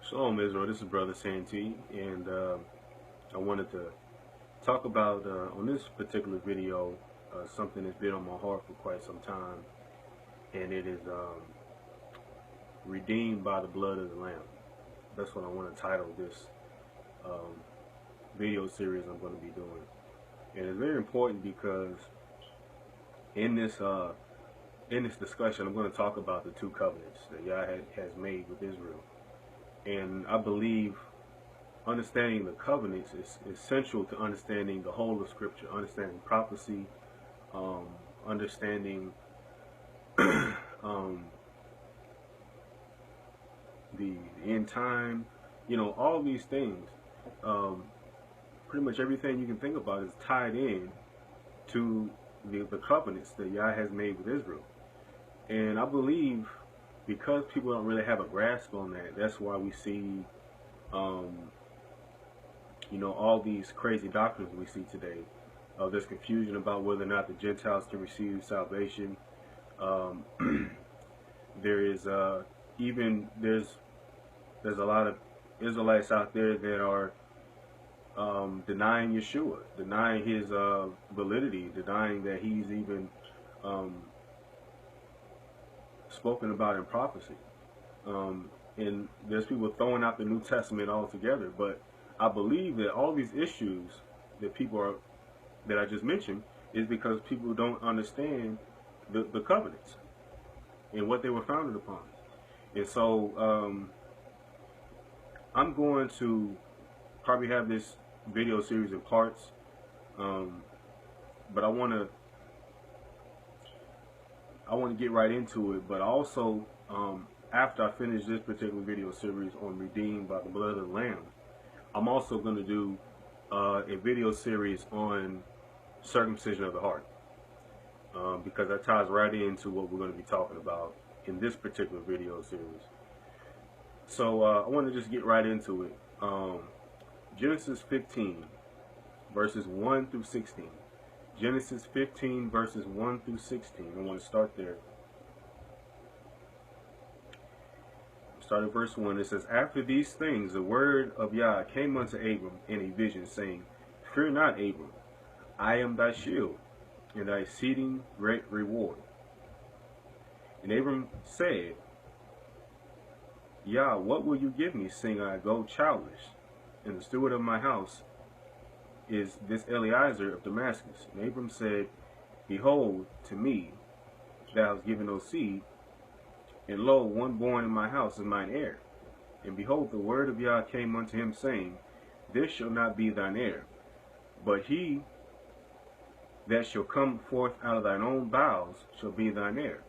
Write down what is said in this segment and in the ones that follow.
Shalom Israel, this is Brother Santee, and I wanted to talk about, on this particular video, something that's been on my heart for quite some time, and it is redeemed by the blood of the Lamb. That's what I want to title this um, video series I'm going to be doing. And it's very important because in this discussion, I'm going to talk about the two covenants that Yah has made with Israel. And I believe understanding the covenants is essential to understanding the whole of Scripture, understanding prophecy, understanding the end time, all these things. Pretty much everything you can think about is tied in to the covenants that Yah has made with Israel. And I believe because people don't really have a grasp on that, that's why we see all these crazy doctrines we see today. There's confusion about whether or not the Gentiles can receive salvation. There's a lot of Israelites out there that are denying Yeshua, denying his validity, denying that he's even spoken about in prophecy. And there's people throwing out the New Testament altogether. But I believe that all these issues that I just mentioned is because people don't understand the covenants and what they were founded upon. And so I'm going to probably have this video series in parts, but I want to get right into it. But also, after I finish this particular video series on redeemed by the blood of the Lamb, I'm also going to do a video series on circumcision of the heart, because that ties right into what we're going to be talking about in this particular video series. So I want to just get right into it. Genesis 15 verses 1 through 16. Genesis 15 verses 1 through 16. I want to start there. Start at verse 1. It says, "After these things, the word of Yah came unto Abram in a vision, saying, Fear not, Abram, I am thy shield, and thy exceeding great reward. And Abram said, Yah, what will you give me, seeing I go childless? And the steward of my house is this Eliezer of Damascus. And Abram said, Behold, to me thou hast given no seed, and lo, one born in my house is mine heir. And behold, the word of Yah came unto him, saying, This shall not be thine heir, but he that shall come forth out of thine own bowels shall be thine heir.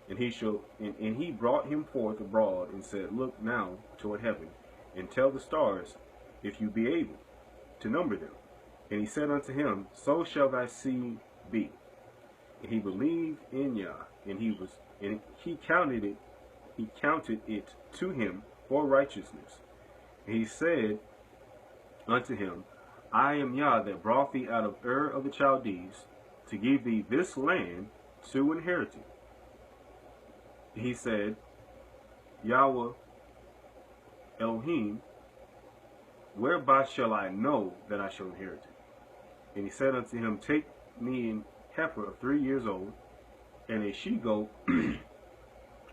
And he brought him forth abroad, and said, Look now toward heaven, and tell the stars, if you be able to number them. And he said unto him, So shall thy seed be. And he believed in Yah, and he counted it to him for righteousness. And he said unto him, I am Yah that brought thee out of Ur of the Chaldees, to give thee this land to inherit it. He said, Yahweh Elohim, whereby shall I know that I shall inherit it? And he said unto him, Take me an heifer of 3 years old, and a she-goat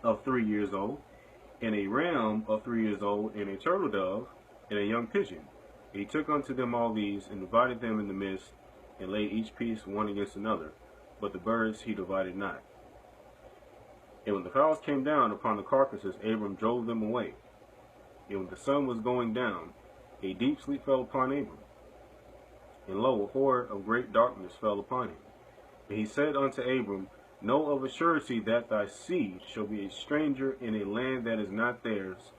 of 3 years old, and a ram of 3 years old, and a turtle dove, and a young pigeon. And he took unto them all these, and divided them in the midst, and laid each piece one against another. But the birds he divided not. And when the fowls came down upon the carcasses, Abram drove them away. And when the sun was going down, a deep sleep fell upon Abram. And lo, a horror of great darkness fell upon him. And he said unto Abram, Know of a surety that thy seed shall be a stranger in a land that is not theirs,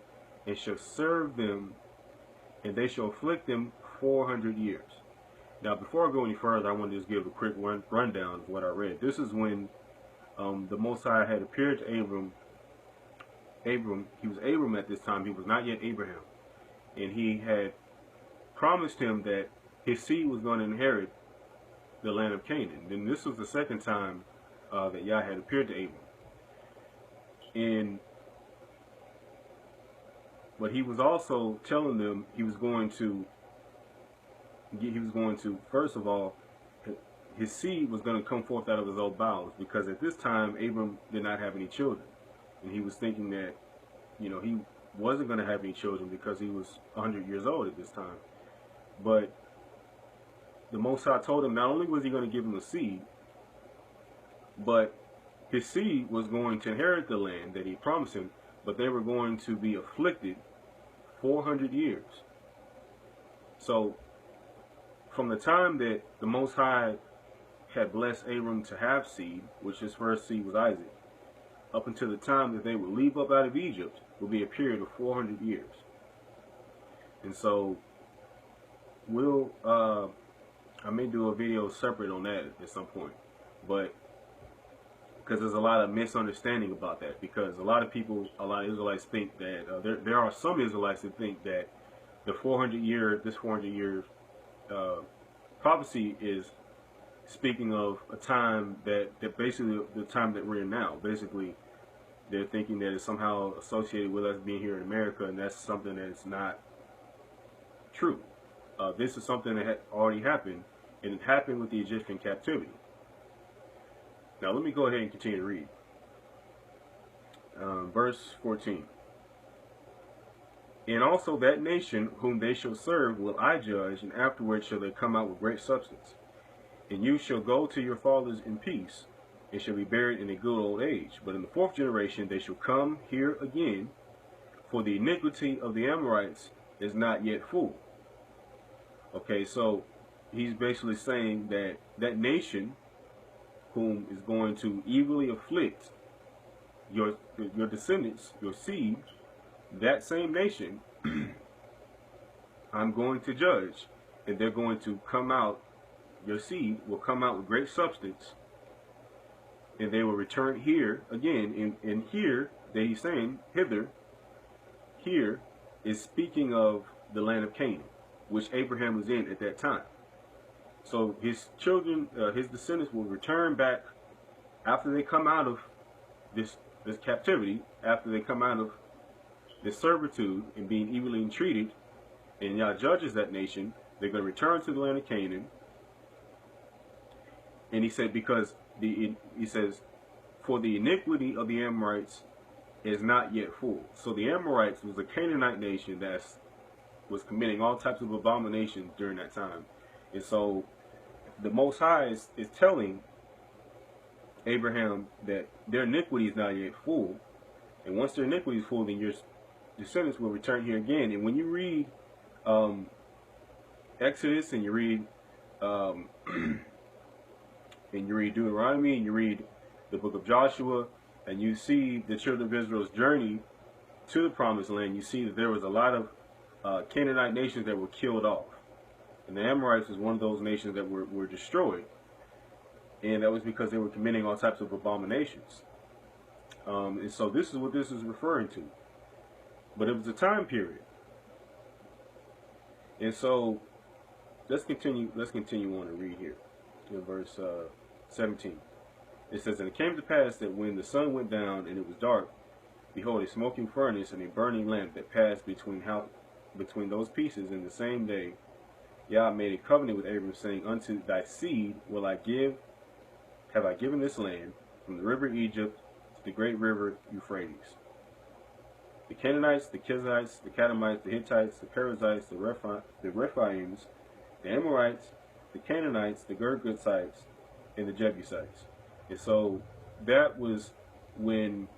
and shall serve them, and they shall afflict them 400 years. Now, before I go any further, I want to just give a quick rundown of what I read. This is when the Most High had appeared to Abram. He was Abram at this time. He was not yet Abraham. And he had promised him that his seed was going to inherit the land of Canaan. Then this was the second time that Yah had appeared to Abram. And But he was also telling them he was going to first of all, his seed was going to come forth out of his own bowels, because at this time Abram did not have any children, and he was thinking that, you know, he wasn't going to have any children because he was 100 years old at this time. But the Most High told him not only was he going to give him a seed, but his seed was going to inherit the land that he promised him, but they were going to be afflicted 400 years. So from the time that the Most High had blessed Abram to have seed, which his first seed was Isaac, up until the time that they would leave up out of Egypt, will be a period of 400 years. And so I may do a video separate on that at some point, but because there's a lot of misunderstanding about that, because a lot of Israelites think that there are some Israelites that think that this 400 year prophecy is speaking of a time that basically the time that we're in now. Basically, they're thinking that it's somehow associated with us being here in America, and that's something that's not true. This is something that had already happened, and it happened with the Egyptian captivity. Now let me go ahead and continue to read. Verse 14. And also that nation whom they shall serve will I judge, and afterwards shall they come out with great substance. And you shall go to your fathers in peace, and shall be buried in a good old age. But in the fourth generation they shall come here again, for the iniquity of the Amorites is not yet full. Okay, so he's basically saying that that nation whom is going to evilly afflict your descendants, your seed, that same nation, I'm going to judge, and they're going to come out, your seed will come out with great substance, and they will return here again. And here, that he's saying, hither, here is speaking of the land of Canaan, which Abraham was in at that time. So his children, his descendants will return back after they come out of this captivity, after they come out of this servitude and being evilly entreated, and Yah judges that nation. They're going to return to the land of Canaan. And he said, because he says, for the iniquity of the Amorites is not yet full. So the Amorites was a Canaanite nation that was committing all types of abominations during that time. And so the Most High is telling Abraham that their iniquity is not yet full. And once their iniquity is full, then your descendants will return here again. And when you read Exodus, and you read Deuteronomy, and you read the book of Joshua, and you see the children of Israel's journey to the promised land, you see that there was a lot of Canaanite nations that were killed off. And the Amorites was one of those nations that were destroyed. And that was because they were committing all types of abominations. And so this is what this is referring to. But it was a time period. And so let's continue on to read here in verse 17. It says, and it came to pass that when the sun went down and it was dark, behold, a smoking furnace and a burning lamp that passed between those pieces in the same day, Yah made a covenant with Abram, saying, unto thy seed have I given this land, from the river Egypt to the great river Euphrates. The Canaanites, the Kizzites, the Kadamites, the Hittites, the Perizzites, the Rephaims, the Amorites, the Canaanites, the Girgashites, and the Jebusites. And so that was when,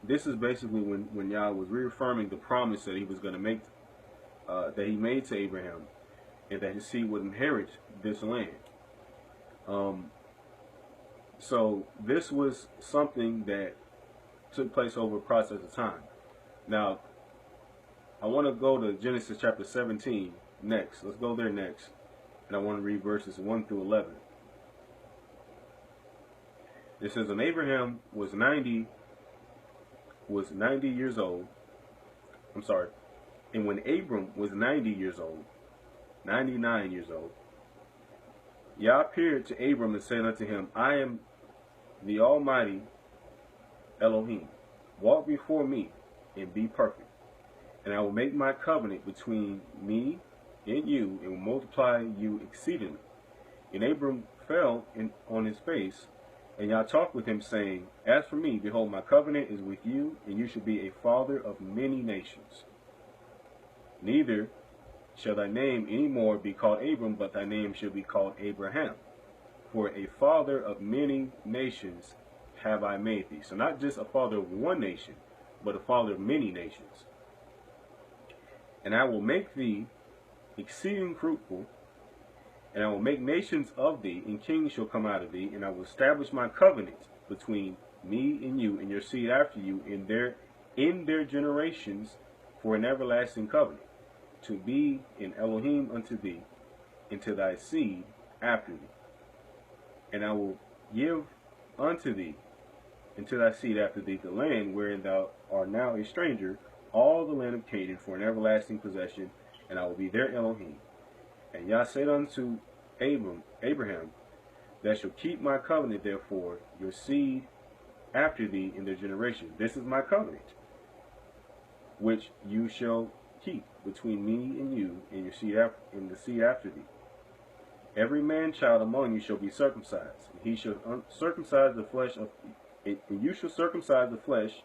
this is basically when Yah was reaffirming the promise that he was going to make, that he made to Abraham, and that his seed would inherit this land. So this was something that took place over a process of time. Now, I want to go to Genesis chapter 17 next. Let's go there next. And I want to read verses 1 through 11. It says, and Abraham was 90 years old. I'm sorry. And when Abram was 99 years old, Yah appeared to Abram and said unto him, I am the Almighty Elohim. Walk before me and be perfect. And I will make my covenant between me and you, and will multiply you exceedingly. And Abram fell on his face, and Yah talked with him, saying, As for me, behold, my covenant is with you, and you shall be a father of many nations. Neither shall thy name any more be called Abram, but thy name shall be called Abraham. For a father of many nations have I made thee. So not just a father of one nation, but a father of many nations. And I will make thee exceeding fruitful, and I will make nations of thee, and kings shall come out of thee, and I will establish my covenant between me and you, and your seed after you, in their generations, for an everlasting covenant, to be an Elohim unto thee, and to thy seed after thee. And I will give unto thee, and to thy seed after thee, the land wherein thou art now a stranger, all the land of Canaan, for an everlasting possession, and I will be their Elohim. And Yah said unto Abraham, Thou shalt keep my covenant, therefore, your seed after thee in their generation. This is my covenant, which you shall keep between me and you, and your seed and the seed after thee. Every man child among you shall be circumcised, and he shall circumcise the flesh of, and you shall circumcise the flesh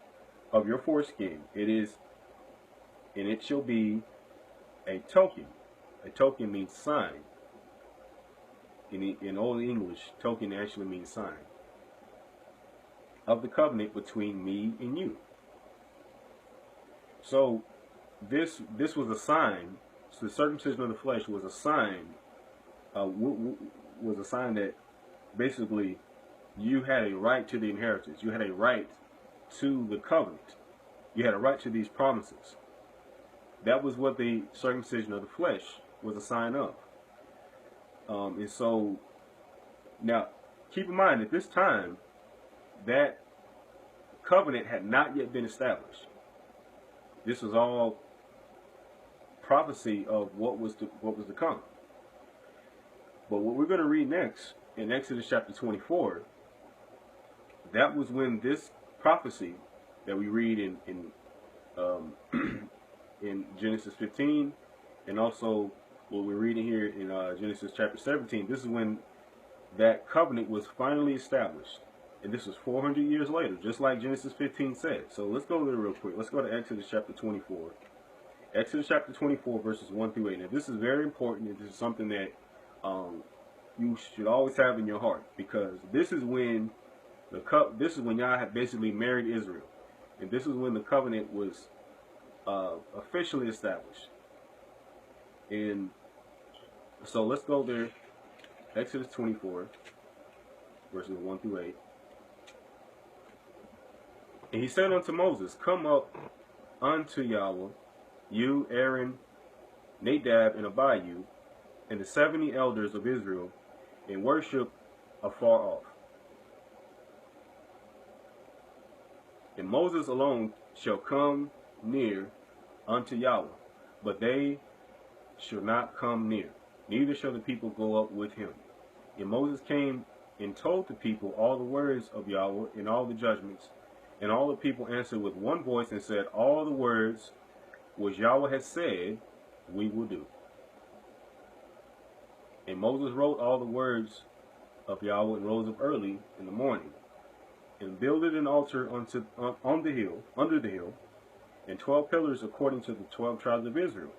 of your foreskin. And it shall be a token. A token means sign. In Old English, token actually means sign of the covenant between me and you. So this was a sign. So the circumcision of the flesh was a sign. Was a sign that basically you had a right to the inheritance. You had a right to the covenant. You had a right to these promises. That was what the circumcision of the flesh was a sign of. And so, now, keep in mind, at this time, that covenant had not yet been established. This was all prophecy of what was to come. But what we're going to read next, in Exodus chapter 24, that was when this prophecy that we read in Genesis 15, and also what we're reading here in Genesis chapter 17, this is when that covenant was finally established. And this was 400 years later, just like Genesis 15 said. So let's go there real quick. Let's go to Exodus chapter 24. Exodus chapter 24, verses 1 through 8. Now this is very important. This is something that you should always have in your heart, because this is when Yah had basically married Israel. And this is when the covenant was officially established. And so let's go there. Exodus 24, verses 1 through 8. And he said unto Moses, Come up unto Yahweh, you, Aaron, Nadab, and Abihu, and the 70 elders of Israel, and worship afar off. And Moses alone shall come near unto Yahweh, but they shall not come near, neither shall the people go up with him. And Moses came and told the people all the words of Yahweh and all the judgments. And all the people answered with one voice and said, All the words which Yahweh has said, we will do. And Moses wrote all the words of Yahweh and rose up early in the morning, and builded an altar on the hill, under the hill, and 12 pillars according to the 12 tribes of Israel.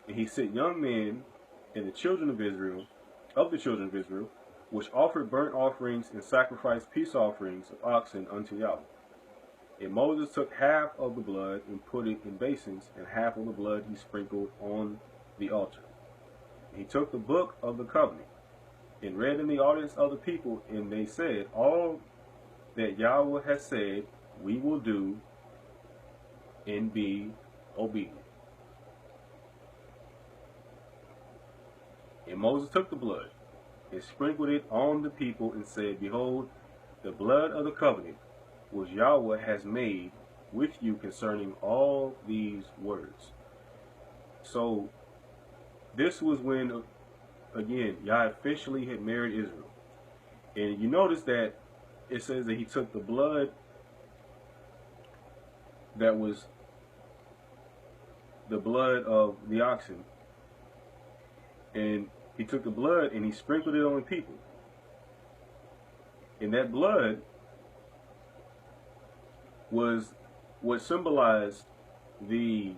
And he set young men and the children of Israel, which offered burnt offerings and sacrificed peace offerings of oxen unto Yahweh. And Moses took half of the blood and put it in basins, and half of the blood he sprinkled on the altar. And he took the book of the covenant and read in the audience of the people, and they said, All that Yahweh has said, we will do, and be obedient. And Moses took the blood and sprinkled it on the people, and said, Behold, the blood of the covenant which Yahweh has made with you concerning all these words. So this was when, again, Yah officially had married Israel. And you notice that it says that he took the blood that was the blood of the oxen, and he took the blood and he sprinkled it on the people. And that blood was what symbolized the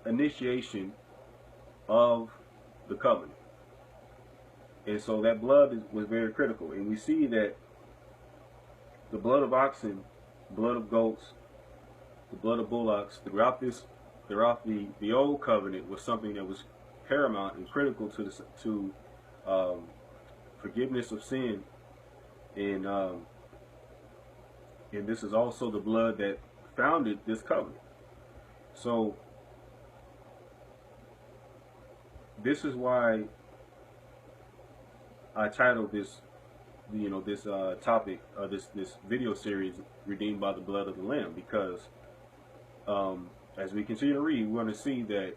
initiation of the covenant. And so that blood was very critical. And we see that the blood of oxen, blood of goats, the blood of bullocks throughout the old covenant was something that was paramount and critical to forgiveness of sin, and this is also the blood that founded this covenant. So this is why I titled this, this topic, this video series, "Redeemed by the Blood of the Lamb," because as we continue to read, we're going to see that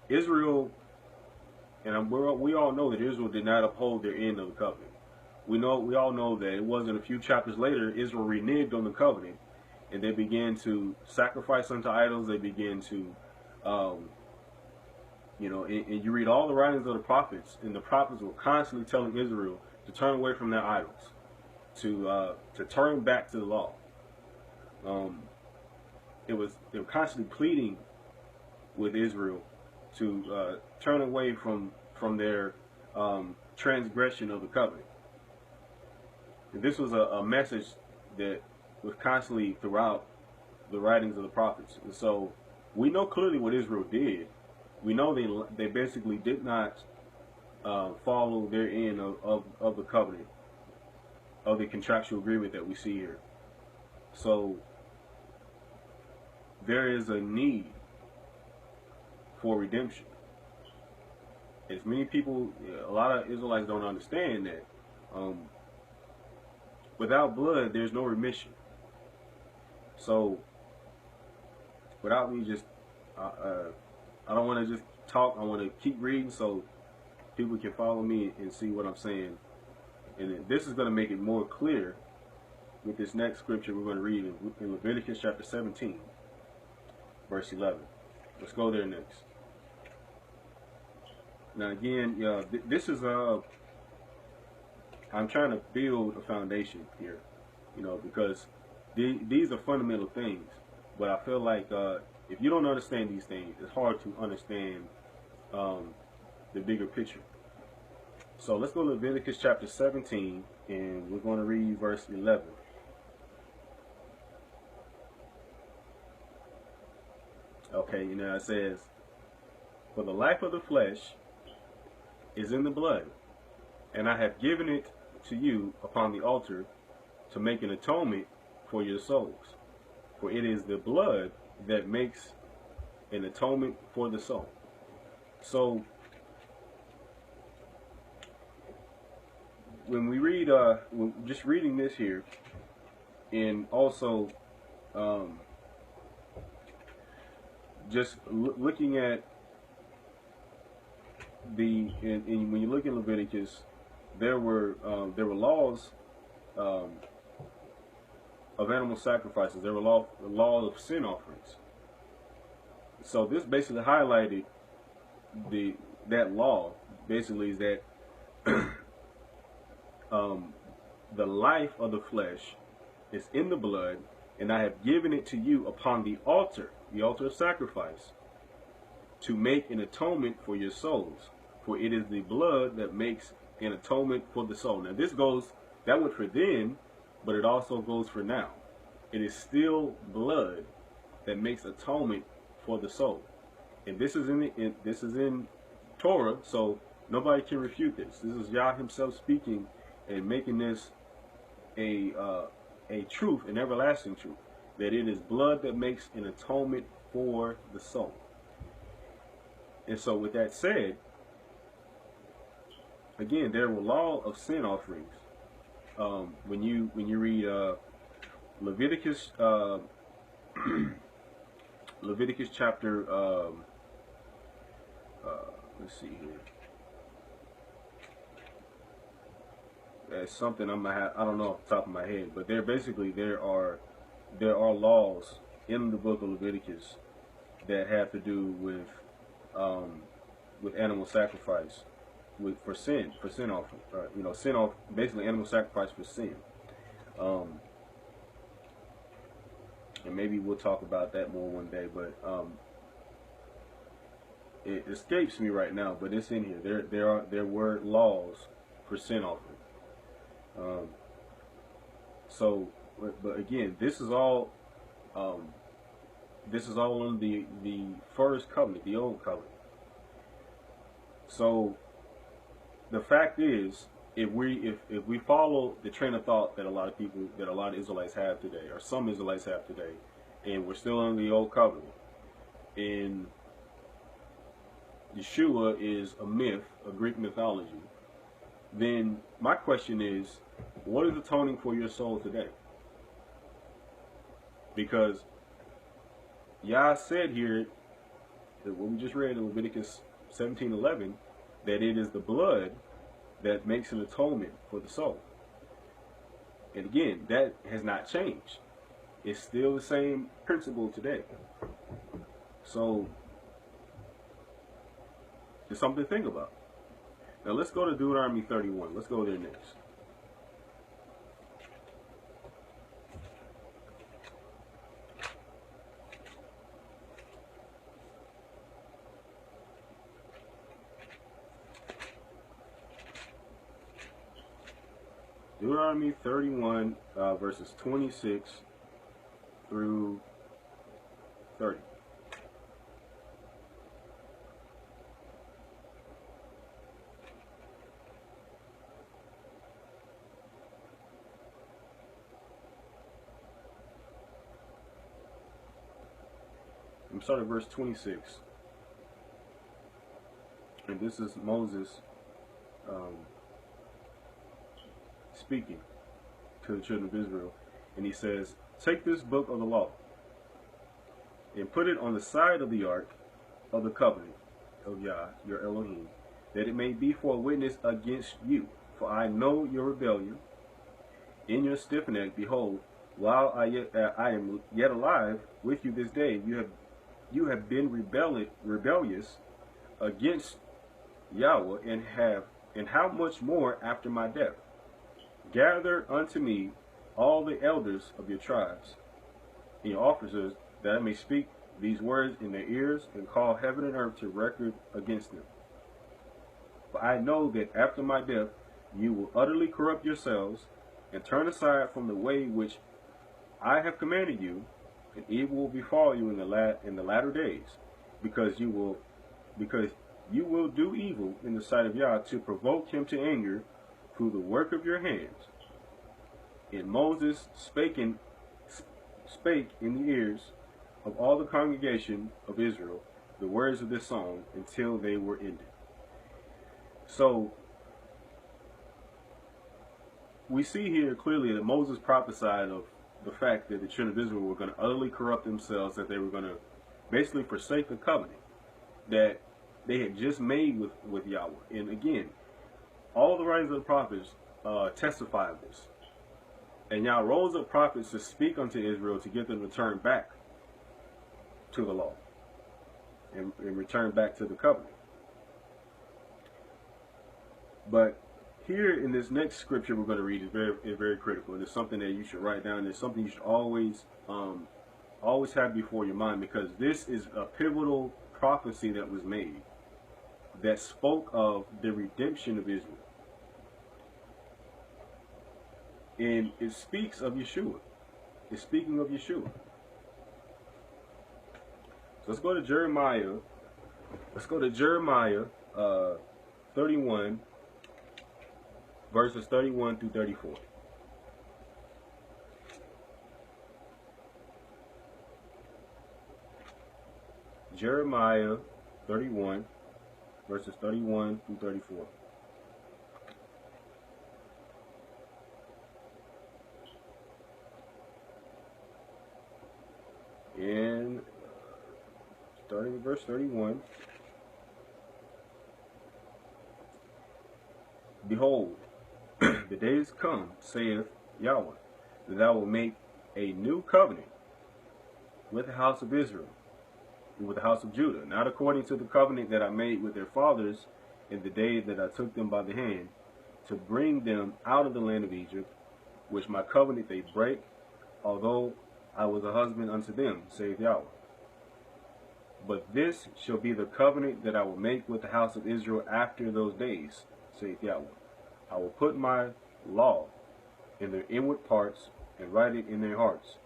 Israel, and we all know that Israel did not uphold their end of the covenant. We all know that it wasn't a few chapters later Israel reneged on the covenant, and they began to sacrifice unto idols. They began to, and you read all the writings of the prophets, and the prophets were constantly telling Israel to turn away from their idols, to turn back to the law. They were constantly pleading with Israel to turn away from their transgression of the covenant. And this was a message that was constantly throughout the writings of the prophets. And so we know clearly what Israel did. We know they basically did not follow their end of the covenant, of the contractual agreement that we see here. So there is a need for redemption. As many people, a lot of Israelites don't understand that without blood, there's no remission. So without me just, I don't want to just talk. I want to keep reading so people can follow me and see what I'm saying. And this is going to make it more clear with this next scripture we're going to read in Leviticus chapter 17, verse 11. Let's go there next. Now again, this is I'm trying to build a foundation here, because these are fundamental things. But I feel like if you don't understand these things, it's hard to understand the bigger picture. So let's go to Leviticus chapter 17, and we're going to read verse 11. Okay, it says, "For the life of the flesh is in the blood, and I have given it to you upon the altar to make an atonement for your souls. For it is the blood that makes an atonement for the soul." So when we read, just reading this here, and also just looking at and when you look at Leviticus, there were laws of animal sacrifices. There were laws of sin offerings. So this basically highlighted that law. Basically, is that the life of the flesh is in the blood, and I have given it to you upon the altar of sacrifice, to make an atonement for your souls. For it is the blood that makes an atonement for the soul. Now that went for then, but it also goes for now. It is still blood that makes atonement for the soul. And this is in Torah, so nobody can refute this. This is Yah himself speaking and making this a truth, an everlasting truth, that it is blood that makes an atonement for the soul. And so with that said, again, there were law of sin offerings. When you read Leviticus Leviticus chapter let's see here. It's something I don't know off the top of my head, but there are laws in the book of Leviticus that have to do um, with animal sacrifice, for sin offering. Sin off basically animal sacrifice for sin. Um, and maybe we'll talk about that more one day. But it escapes me right now. But it's in here. There were laws for sin offering. Um, but again, um, this is all on the first covenant, the old covenant. So the fact is, if we follow the train of thought that a lot of Israelites have today, or some Israelites have today, and we're still under the old covenant, and Yeshua is a myth, a Greek mythology, then my question is, what is atoning for your soul today? Because Yah said here, what we just read in Leviticus 17:11, that it is the blood that makes an atonement for the soul. And again, that has not changed. It's still the same principle today. So it's something to think about. Now let's go to Deuteronomy 31. Let's go there next. Deuteronomy 31, verses 26 through 30. I'm starting at verse 26. And this is Moses speaking to the children of Israel. And he says, "Take this book of the law and put it on the side of the ark of the covenant of Yah, your Elohim, that it may be for a witness against you. For I know your rebellion in your stiff neck. Behold, while I am yet alive with you this day, you have been rebellious against Yahweh, and how much more after my death? Gather unto me all the elders of your tribes and your officers, that I may speak these words in their ears, and call heaven and earth to record against them. For I know that after my death you will utterly corrupt yourselves, and turn aside from the way which I have commanded you, and evil will befall you in the latter days, because you will do evil in the sight of Yah, to provoke him to anger through the work of your hands." And Moses spake in the ears of all the congregation of Israel the words of this song until they were ended. So we see here clearly that Moses prophesied of the fact that the children of Israel were going to utterly corrupt themselves, that they were going to basically forsake the covenant that they had just made with Yahweh. And again, all the writings of the prophets testify of this. And Yah rose up prophets to speak unto Israel, to get them to turn back to the law and return back to the covenant. But here in this next scripture we're going to read is very critical, and it's something that you should write down. It's something you should always have before your mind, because this is a pivotal prophecy that was made that spoke of the redemption of Israel. And it speaks of Yeshua. It's speaking of Yeshua. So let's go to Jeremiah. Let's go to Jeremiah 31, verses 31 through 34. Jeremiah 31, verses 31 through 34. And starting with verse 31. Behold, The days come, saith Yahweh, that I will make a new covenant with the house of Israel and with the house of Judah, not according to the covenant that I made with their fathers in the day that I took them by the hand to bring them out of the land of Egypt, which my covenant they break, although I was a husband unto them, saith Yahweh. But this shall be the covenant that I will make with the house of Israel after those days, saith Yahweh. I will put my law in their inward parts and write it in their hearts.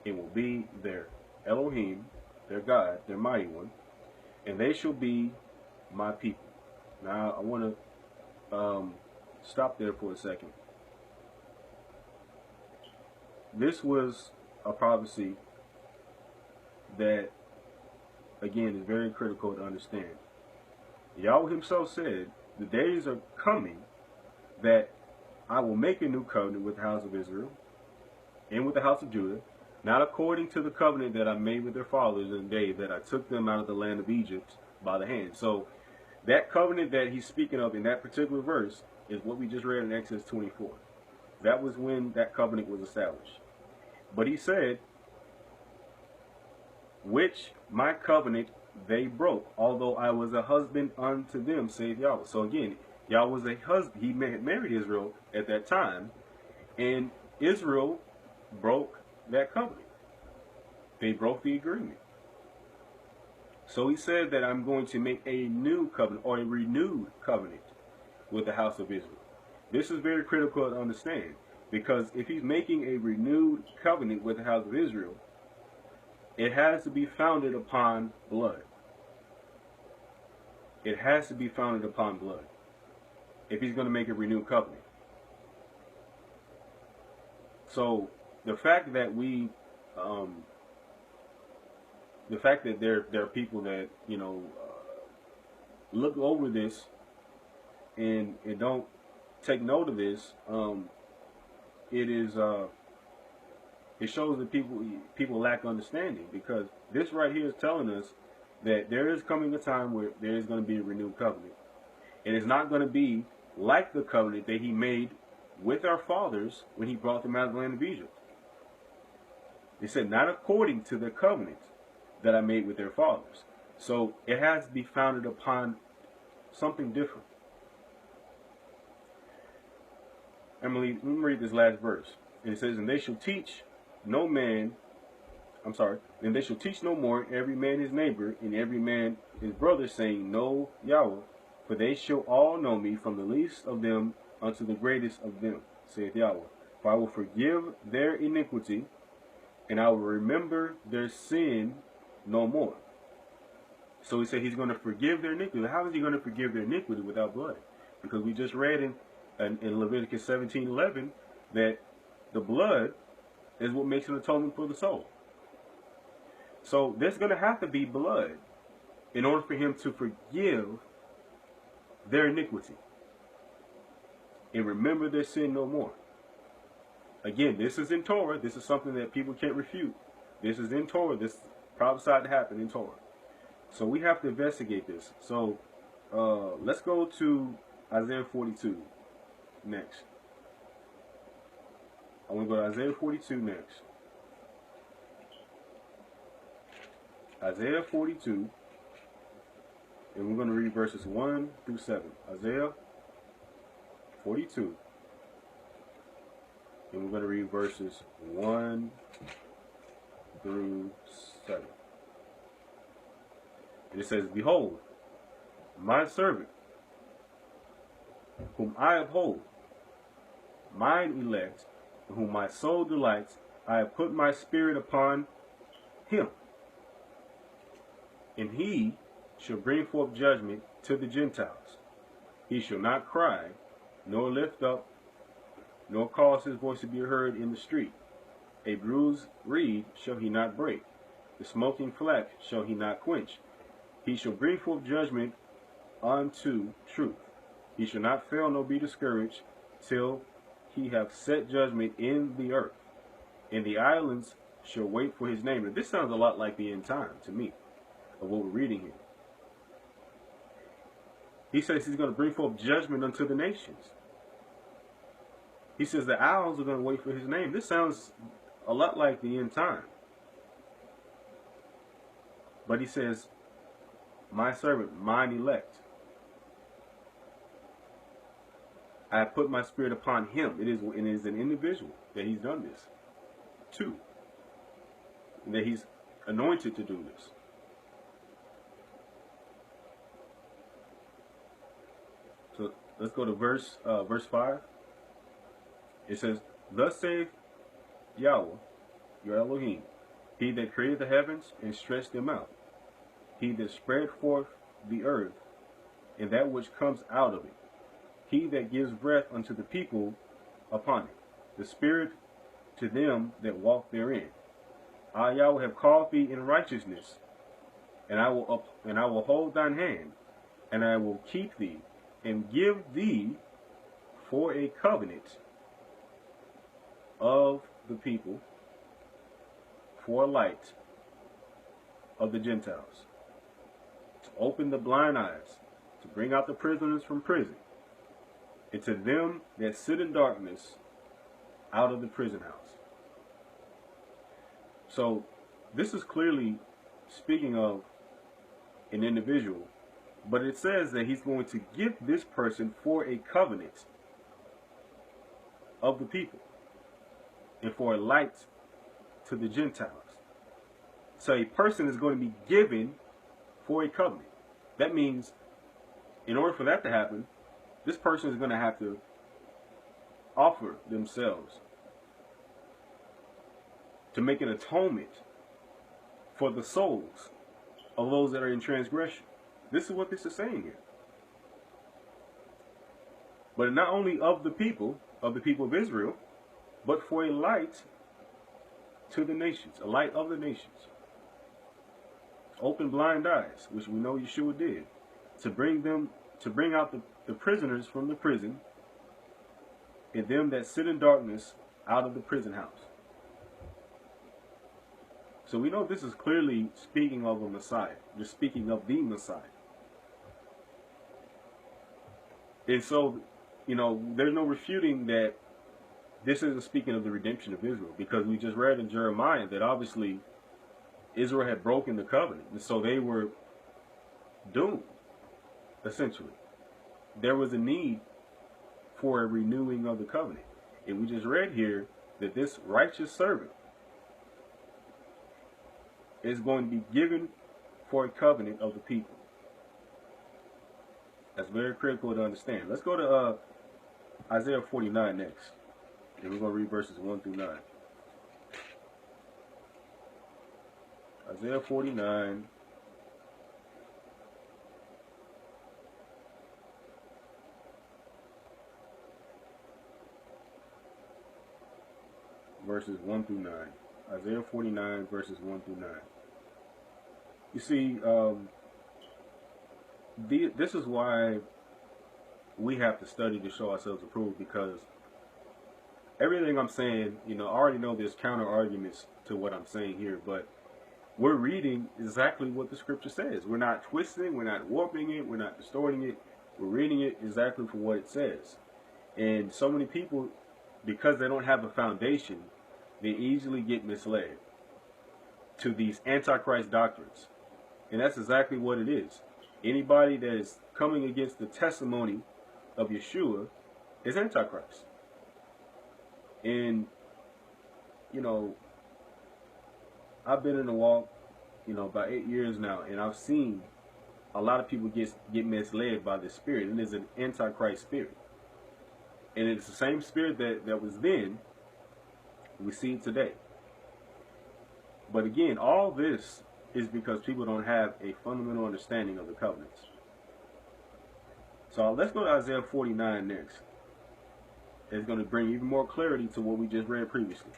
It will be their Elohim, their God, their mighty one, and they shall be my people. Now I want to stop there for a second. This was a prophecy that, again, is very critical to understand. Yahweh himself said, the days are coming that I will make a new covenant with the house of Israel and with the house of Judah, not according to the covenant that I made with their fathers in the day that I took them out of the land of Egypt by the hand. So that covenant that he's speaking of in that particular verse is what we just read in Exodus 24. That was when that covenant was established. But he said, which my covenant they broke, although I was a husband unto them, saith Yahweh. So again, Yahweh was a husband. He married Israel at that time, and Israel broke that covenant. They broke the agreement. So he said that I'm going to make a new covenant, or a renewed covenant, with the house of Israel. This is very critical to understand, because if he's making a renewed covenant with the house of Israel, it has to be founded upon blood. It has to be founded upon blood if he's going to make a renewed covenant. So the fact that there are people that look over this and don't take note of this, it shows that people lack understanding, because this right here is telling us that there is coming a time where there is going to be a renewed covenant, and it's not going to be like the covenant that he made with our fathers when he brought them out of the land of Egypt. He said, not according to the covenant that I made with their fathers. So it has to be founded upon something different. Emily, let me read this last verse. And it says, and they shall teach no more every man his neighbor and every man his brother, saying, Know Yahweh, for they shall all know me, from the least of them unto the greatest of them, saith Yahweh. For I will forgive their iniquity, and I will remember their sin no more. So he said he's going to forgive their iniquity. How is he going to forgive their iniquity without blood? Because we just read in Leviticus 17:11 that the blood is what makes an atonement for the soul. So there's going to have to be blood in order for him to forgive their iniquity and remember their sin no more. Again, this is in Torah. This is something that people can't refute. This is in Torah. This prophesied to happen in Torah. So we have to investigate this. So let's go to Isaiah 42 next. I want to go to Isaiah 42 next. Isaiah 42, and we're going to read verses 1 through 7. Isaiah 42, and we're going to read verses 1 through 7. And it says, Behold, my servant, whom I uphold, mine elect, in whom my soul delights, I have put my spirit upon him. And he shall bring forth judgment to the Gentiles. He shall not cry, nor lift up, nor cause his voice to be heard in the street. A bruised reed shall he not break, the smoking flax shall he not quench. He shall bring forth judgment unto truth. He shall not fail nor be discouraged till he have set judgment in the earth. And the islands shall wait for his name. And this sounds a lot like the end time to me, of what we're reading here. He says he's going to bring forth judgment unto the nations. He says the owls are going to wait for his name. This sounds a lot like the end time. But he says, my servant, mine elect. I have put my spirit upon him. It is an individual that he's done this to. And that he's anointed to do this. So let's go to verse 5. It says, thus saith Yahweh, your Elohim, he that created the heavens and stretched them out, he that spread forth the earth and that which comes out of it, he that gives breath unto the people upon it, the spirit to them that walk therein. I Yahweh have called thee in righteousness, and I will hold thine hand, and I will keep thee, and give thee for a covenant of the people, for a light of the Gentiles, to open the blind eyes, to bring out the prisoners from prison, and to them that sit in darkness out of the prison house. So this is clearly speaking of an individual, but it says that he's going to give this person for a covenant of the people and for a light to the Gentiles. So a person is going to be given for a covenant. That means in order for that to happen, this person is going to have to offer themselves to make an atonement for the souls of those that are in transgression. This is what this is saying here. But not only of the people of Israel, but for a light to the nations, a light of the nations. Open blind eyes, which we know Yeshua did, to bring out the prisoners from the prison, and them that sit in darkness out of the prison house. So we know this is clearly speaking of a Messiah, just speaking of the Messiah. And so, you know, there's no refuting that this isn't speaking of the redemption of Israel, because we just read in Jeremiah that obviously Israel had broken the covenant, and so they were doomed, essentially. There was a need for a renewing of the covenant. And we just read here that this righteous servant is going to be given for a covenant of the people. That's very critical to understand. Let's go to Isaiah 49 next. And we're going to read verses 1 through 9. Isaiah 49. Verses 1 through 9. Isaiah 49, verses 1 through 9. You see, this is why we have to study to show ourselves approved, because everything I'm saying, you know, I already know there's counter arguments to what I'm saying here, but we're reading exactly what the scripture says. We're not twisting, we're not warping it, we're not distorting it. We're reading it exactly for what it says. And so many people, because they don't have a foundation, they easily get misled to these antichrist doctrines. And that's exactly what it is. Anybody that is coming against the testimony of Yeshua is antichrist. And, you know, I've been in the walk, you know, about 8 years now, and I've seen a lot of people get misled by this spirit, and it's an antichrist spirit. And it's the same spirit that was then, we see it today. But again, all this is because people don't have a fundamental understanding of the covenants. So let's go to Isaiah 49 next. It's going to bring even more clarity to what we just read previously.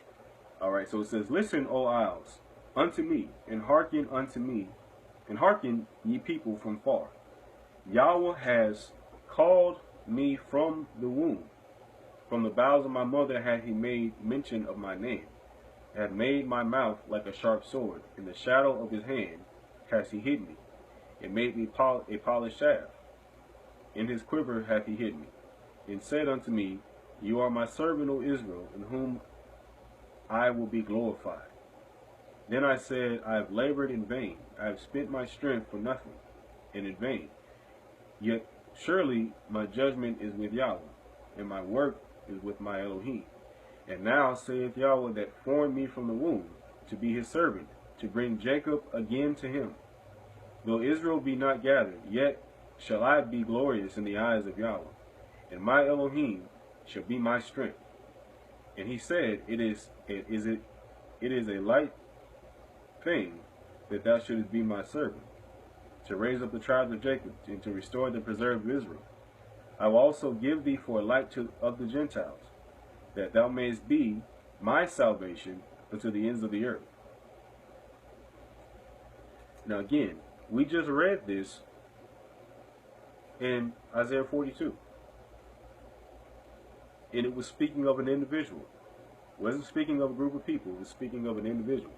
Alright, so it says, listen, O isles, unto me, and hearken unto me, and hearken, ye people from far. Yahweh has called me from the womb. From the bowels of my mother had he made mention of my name. Had made my mouth like a sharp sword. In the shadow of his hand has he hid me, and made me a polished shaft. In his quiver hath he hid me, and said unto me, You are my servant, O Israel, in whom I will be glorified. Then I said, I have labored in vain. I have spent my strength for nothing and in vain. Yet surely my judgment is with Yahweh, and my work is with my Elohim. And now saith Yahweh that formed me from the womb, to be his servant, to bring Jacob again to him. Though Israel be not gathered, yet shall I be glorious in the eyes of Yahweh, and my Elohim shall be my strength. And he said, It is a light thing that thou shouldest be my servant, to raise up the tribes of Jacob, and to restore the preserved of Israel. I will also give thee for a light of the Gentiles, that thou mayest be my salvation unto the ends of the earth. Now again, we just read this in Isaiah 42. And it was speaking of an individual. It wasn't speaking of a group of people. It was speaking of an individual.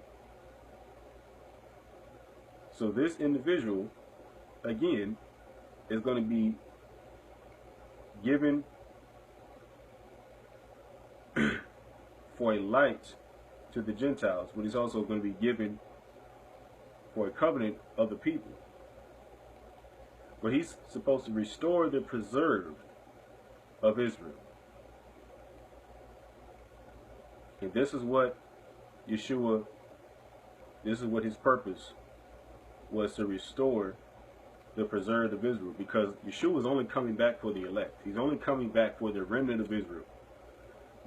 So this individual, again, is going to be given for a light to the Gentiles, but he's also going to be given for a covenant of the people. But he's supposed to restore the preserved of Israel. And this is what Yeshua, this is what his purpose was, to restore the preserved of Israel, because Yeshua is only coming back for the elect. He's only coming back for the remnant of Israel.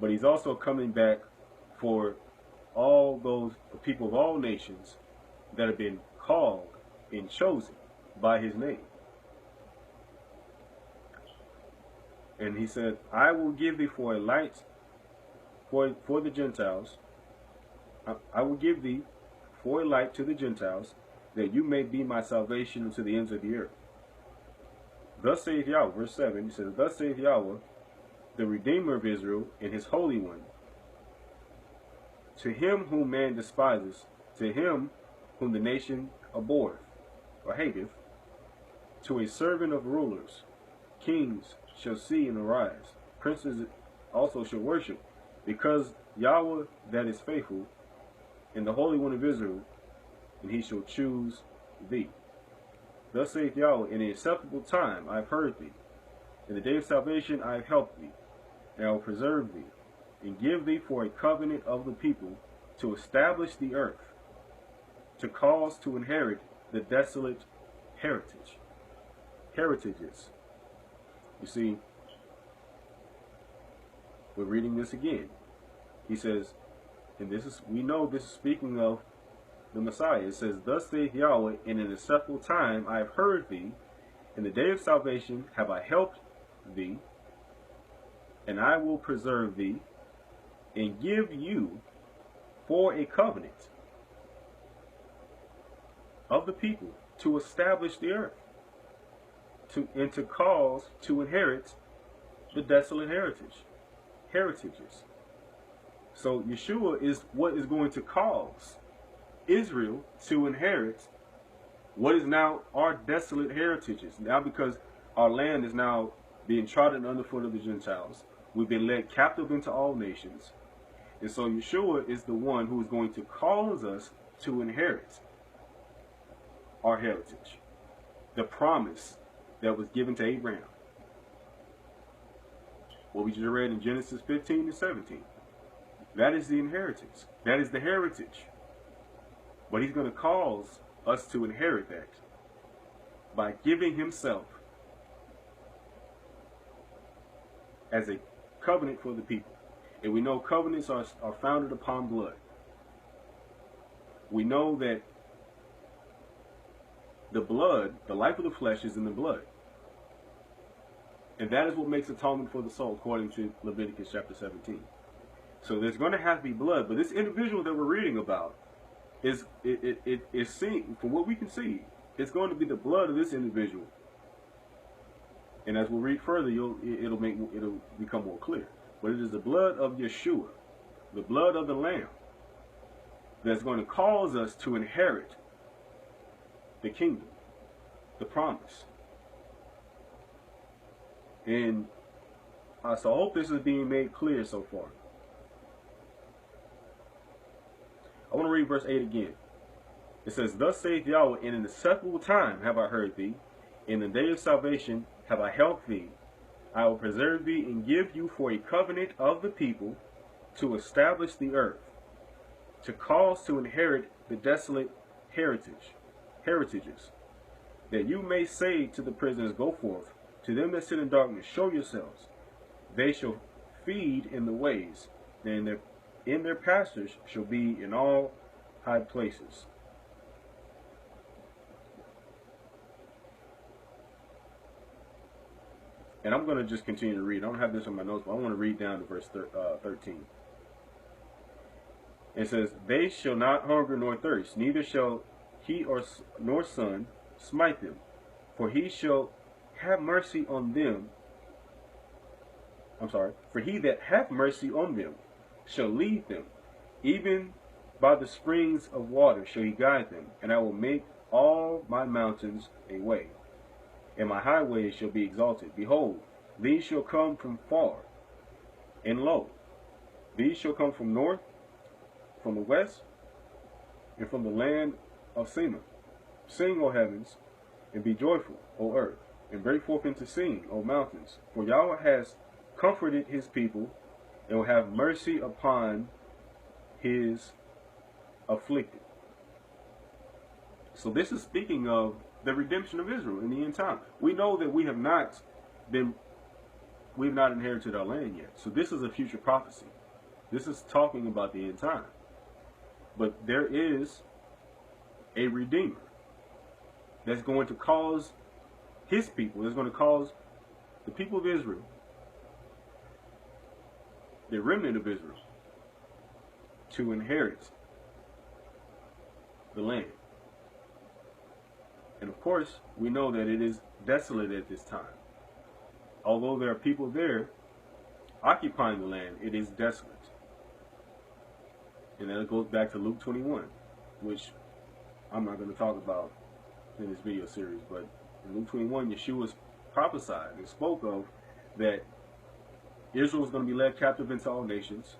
But he's also coming back for all those people of all nations that have been called and chosen by his name. And he said, I will give thee for a light for the Gentiles. I will give thee for a light to the Gentiles, that you may be my salvation unto the ends of the earth. Thus saith Yahweh, verse 7, he says, Thus saith Yahweh, the Redeemer of Israel, and his Holy One, to him whom man despises, to him whom the nation abhorreth, or hateth, to a servant of rulers, kings shall see and arise, princes also shall worship, because Yahweh that is faithful, and the Holy One of Israel, and he shall choose thee. Thus saith Yahweh, in the acceptable time I have heard thee, in the day of salvation I have helped thee, and I will preserve thee, and give thee for a covenant of the people, to establish the earth, to cause to inherit the desolate heritages. You see, we're reading this again. He says, and this is, we know this is speaking of the Messiah. It says, Thus saith Yahweh, in an acceptable time I have heard thee, in the day of salvation have I helped thee, and I will preserve thee, and give you for a covenant of the people, to establish the earth, and to cause to inherit the desolate heritages. So Yeshua is what is going to cause Israel to inherit what is now our desolate heritages. Now, because our land is now being trodden underfoot of the Gentiles, we've been led captive into all nations. And so Yeshua is the one who is going to cause us to inherit our heritage, the promise that was given to Abraham. What we just read in Genesis 15 and 17. That is the inheritance. That is the heritage. But he's going to cause us to inherit that by giving himself as a covenant for the people. And we know covenants are founded upon blood. We know that the blood, the life of the flesh, is in the blood. And that is what makes atonement for the soul, according to Leviticus chapter 17. So there's going to have to be blood. But this individual that we're reading about is seen, from what we can see, it's going to be the blood of this individual. And as we'll read further, it'll become more clear. But it is the blood of Yeshua, the blood of the Lamb, that's going to cause us to inherit the kingdom, the promise. And So I hope this is being made clear so far. I want to read verse 8 again. It says, "Thus saith Yahweh, in an acceptable time have I heard thee. In the day of salvation have I helped thee. I will preserve thee and give you for a covenant of the people, to establish the earth, to cause to inherit the desolate heritages, that you may say to the prisoners, Go forth. To them that sit in darkness, show yourselves. They shall feed in the ways, and in their pastures shall be in all high places." And I'm going to just continue to read. I don't have this on my notes, but I want to read down to verse 13. It says, "They shall not hunger nor thirst, neither shall he nor son smite them. For he shall have mercy on them. For he that hath mercy on them shall lead them. Even by the springs of water shall he guide them. And I will make all my mountains a way, and my highways shall be exalted. Behold, these shall come from far, and lo, these shall come from north, from the west, and from the land of Sema. Sing, O heavens, and be joyful, O earth, and break forth into singing, O mountains. For Yahweh has comforted his people, and will have mercy upon his afflicted." So this is speaking of the redemption of Israel in the end time. We know that we have not inherited our land yet. So this is a future prophecy. This is talking about the end time. But there is a Redeemer that's going to cause his people, that's going to cause the people of Israel, the remnant of Israel, to inherit the land. And of course, we know that it is desolate at this time. Although there are people there occupying the land, it is desolate. And that goes back to Luke 21, which I'm not going to talk about in this video series. But in Luke 21, Yeshua prophesied and spoke of that Israel was going to be led captive into all nations,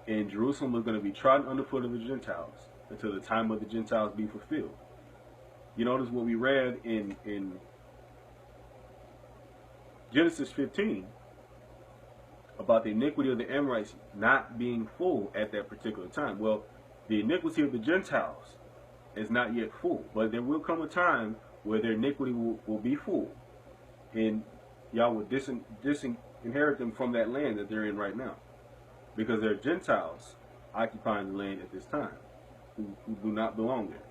and Jerusalem was going to be trodden underfoot of the Gentiles until the time of the Gentiles be fulfilled. You notice what we read in Genesis 15 about the iniquity of the Amorites not being full at that particular time. Well, the iniquity of the Gentiles is not yet full, but there will come a time where their iniquity will be full, and y'all will disinherit them from that land that they're in right now, because there are Gentiles occupying the land at this time who do not belong there.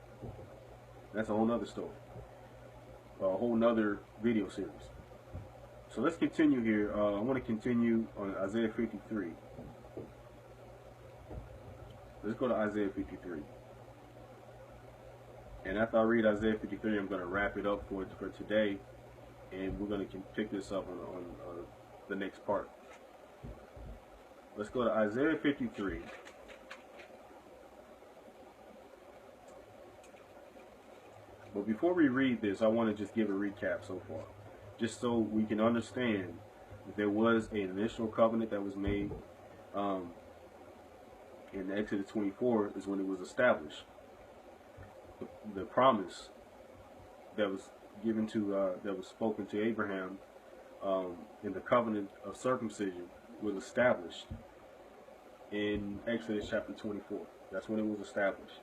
That's a whole nother story, a whole nother video series. So let's continue here. I want to continue on Isaiah 53. Let's go to Isaiah 53. And after I read Isaiah 53, I'm going to wrap it up for today, and we're going to pick this up on the next part. Let's go to Isaiah 53. But before we read this, I want to just give a recap so far, just so we can understand that there was an initial covenant that was made. In Exodus 24 is when it was established. The promise that was given to, that was spoken to Abraham in the covenant of circumcision was established in Exodus chapter 24. That's when it was established.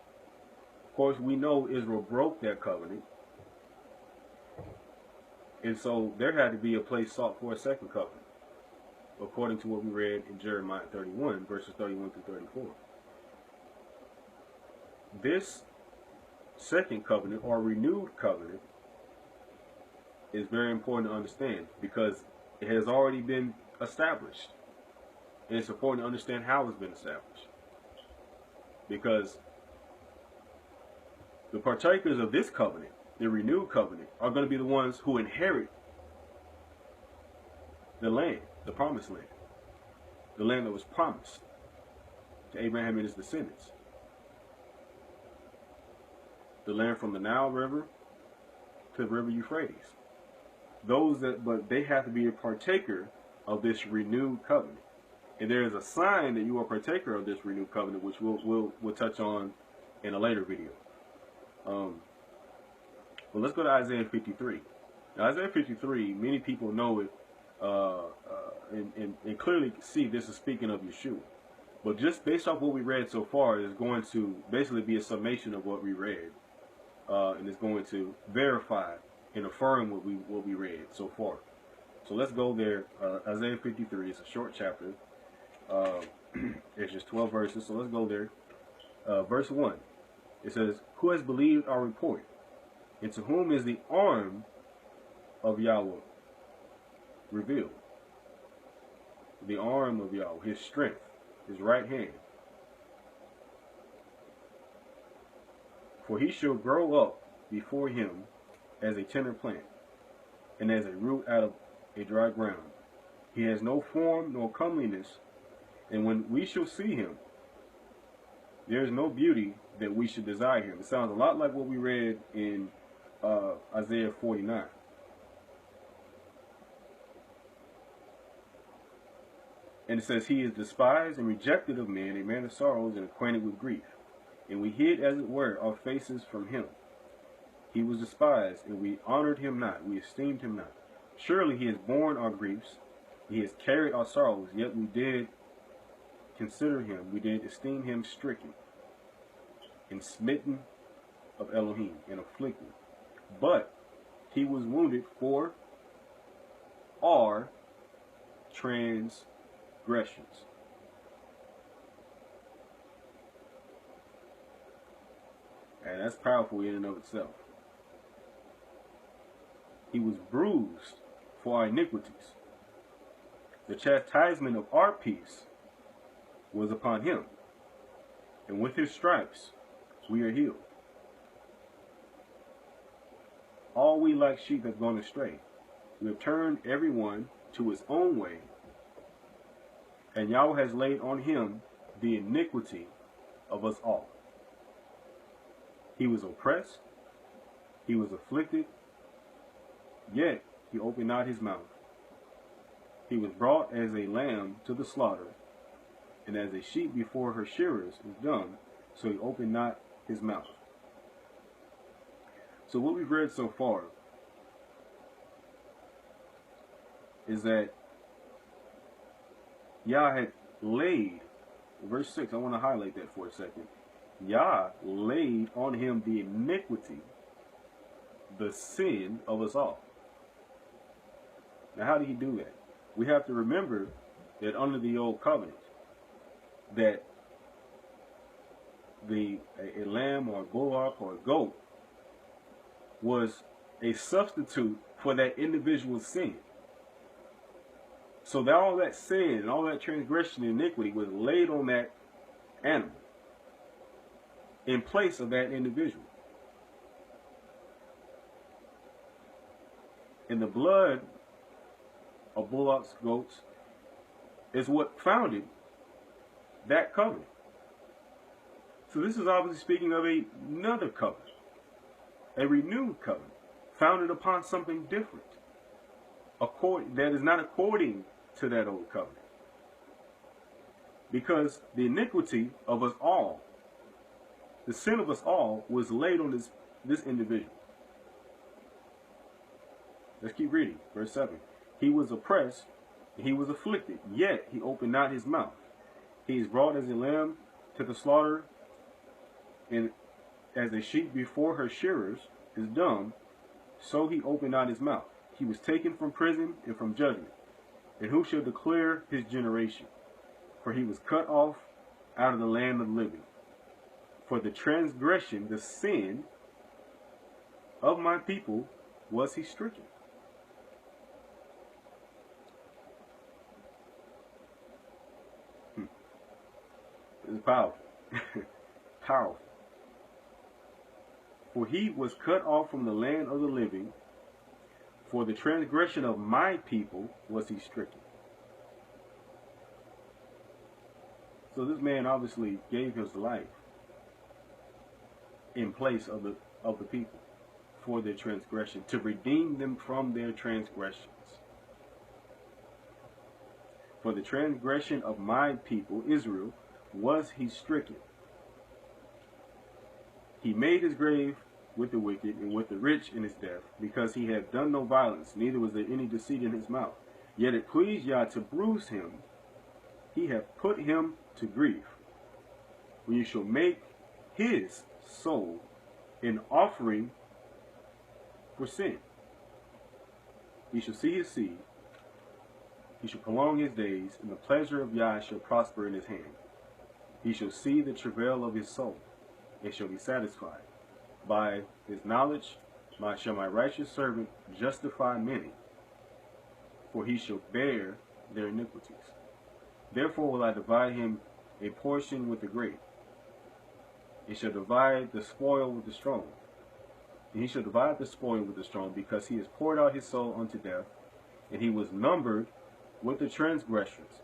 Of course, we know Israel broke that covenant, and so there had to be a place sought for a second covenant, according to what we read in Jeremiah 31, verses 31 through 34. This second covenant, or renewed covenant, is very important to understand, because it has already been established. And it's important to understand how it's been established, because the partakers of this covenant, the renewed covenant, are going to be the ones who inherit the land, the promised land, the land that was promised to Abraham and his descendants. The land from the Nile River to the river Euphrates. But they have to be a partaker of this renewed covenant. And there is a sign that you are partaker of this renewed covenant, which we'll touch on in a later video. But let's go to Isaiah 53. Now, Isaiah 53, many people know it and clearly see this is speaking of Yeshua. But just based off what we read so far, is going to basically be a summation of what we read, and it's going to verify and affirm what we read so far. So let's go there. Isaiah 53 is a short chapter. It's just 12 verses, so let's go there. Verse 1, it says, "Who has believed our report? And to whom is the arm of Yahweh revealed?" The arm of Yahweh, his strength, his right hand. "For he shall grow up before him as a tender plant, and as a root out of a dry ground. He has no form nor comeliness, and when we shall see him, there is no beauty that we should desire him." It sounds a lot like what we read in Isaiah 49. And it says, "He is despised and rejected of men, a man of sorrows and acquainted with grief. And we hid, as it were, our faces from him. He was despised, and we honored him not, we esteemed him not. Surely he has borne our griefs, he has carried our sorrows, yet we did consider him, we did esteem him stricken, and smitten of Elohim, and afflicted. But he was wounded for our transgressions." And that's powerful in and of itself. "He was bruised for our iniquities. The chastisement of our peace was upon him, and with his stripes we are healed. All we like sheep have gone astray. We have turned everyone to his own way, and Yahweh has laid on him the iniquity of us all. He was oppressed, he was afflicted, yet he opened not his mouth. He was brought as a lamb to the slaughter, and as a sheep before her shearers is dumb, so he opened not his mouth." So what we've read so far is that Yah had laid, verse 6, I want to highlight that for a second. Yah laid on him the iniquity, the sin of us all. Now how did he do that? We have to remember that under the old covenant, that a lamb or a bullock or a goat was a substitute for that individual's sin. So that all that sin and all that transgression and iniquity was laid on that animal in place of that individual. And the blood of bullocks, goats, is what founded that covenant. So this is obviously speaking of another covenant, a renewed covenant, founded upon something different, that is not according to that old covenant. Because the iniquity of us all, the sin of us all, was laid on this individual. Let's keep reading. Verse 7. "He was oppressed, and he was afflicted, yet he opened not his mouth. He is brought as a lamb to the slaughter, and as a sheep before her shearers is dumb, so he opened not his mouth. He was taken from prison and from judgment. And who shall declare his generation? For he was cut off out of the land of the living. For the transgression, the sin of my people was he stricken." It's powerful. Powerful. "For he was cut off from the land of the living. For the transgression of my people was he stricken." So this man obviously gave his life in place of the people for their transgression, to redeem them from their transgressions. For the transgression of my people Israel was he stricken. He made his grave with the wicked and with the rich in his death, because he had done no violence, neither was there any deceit in his mouth. Yet it pleased Yah to bruise him. He hath put him to grief. When you shall make his soul an offering for sin, he shall see his seed, he shall prolong his days, and the pleasure of Yah shall prosper in his hand. He shall see the travail of his soul, and shall be satisfied. By his knowledge shall my righteous servant justify many, for he shall bear their iniquities. Therefore will I divide him a portion with the great, and shall divide the spoil with the strong. And he shall divide the spoil with the strong, because he has poured out his soul unto death, and he was numbered with the transgressors.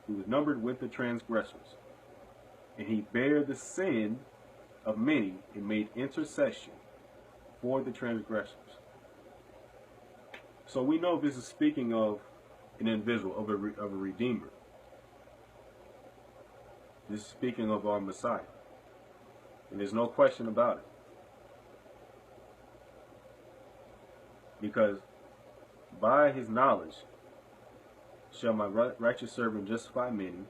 He was numbered with the transgressors. And he bare the sin of many, and made intercession for the transgressors. So we know this is speaking of an individual, of a redeemer. This is speaking of our Messiah. And there's no question about it. Because by his knowledge shall my righteous servant justify many,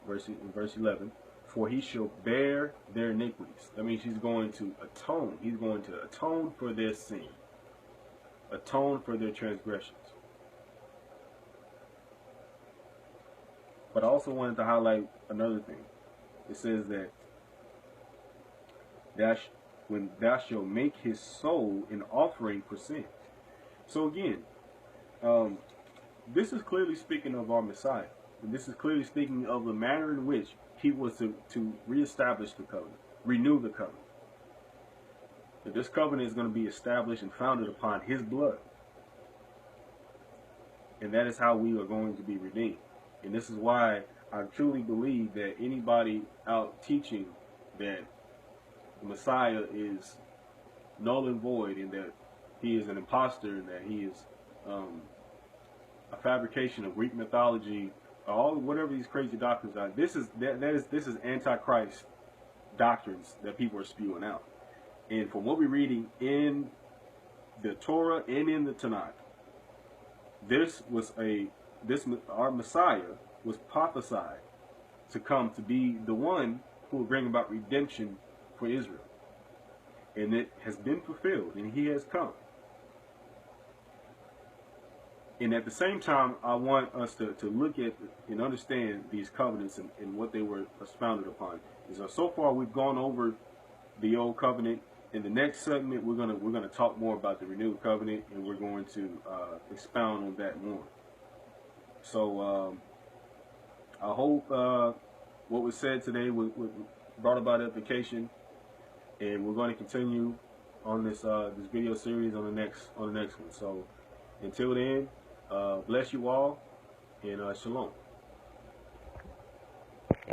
verse 11, for he shall bear their iniquities. That means he's going to atone. He's going to atone for their sin. Atone for their transgressions. But I also wanted to highlight another thing. It says that when thou shalt make his soul an offering for sin. So again, this is clearly speaking of our Messiah. And this is clearly speaking of the manner in which he was to reestablish the covenant, renew the covenant. That this covenant is going to be established and founded upon his blood. And that is how we are going to be redeemed. And this is why I truly believe that anybody out teaching that the Messiah is null and void, and that he is an imposter, and that he is a fabrication of Greek mythology, all whatever these crazy doctrines are. This is Antichrist doctrines that people are spewing out. And from what we're reading in the Torah and in the Tanakh, our Messiah was prophesied to come to be the one who will bring about redemption for Israel. And it has been fulfilled, and he has come. And at the same time, I want us to look at and understand these covenants and what they were expounded upon. So far, we've gone over the old covenant. In the next segment, we're gonna talk more about the renewed covenant, and we're going to expound on that more. So I hope what was said today brought about edification, and we're going to continue on this video series on the next one. So until then, bless you all, and shalom.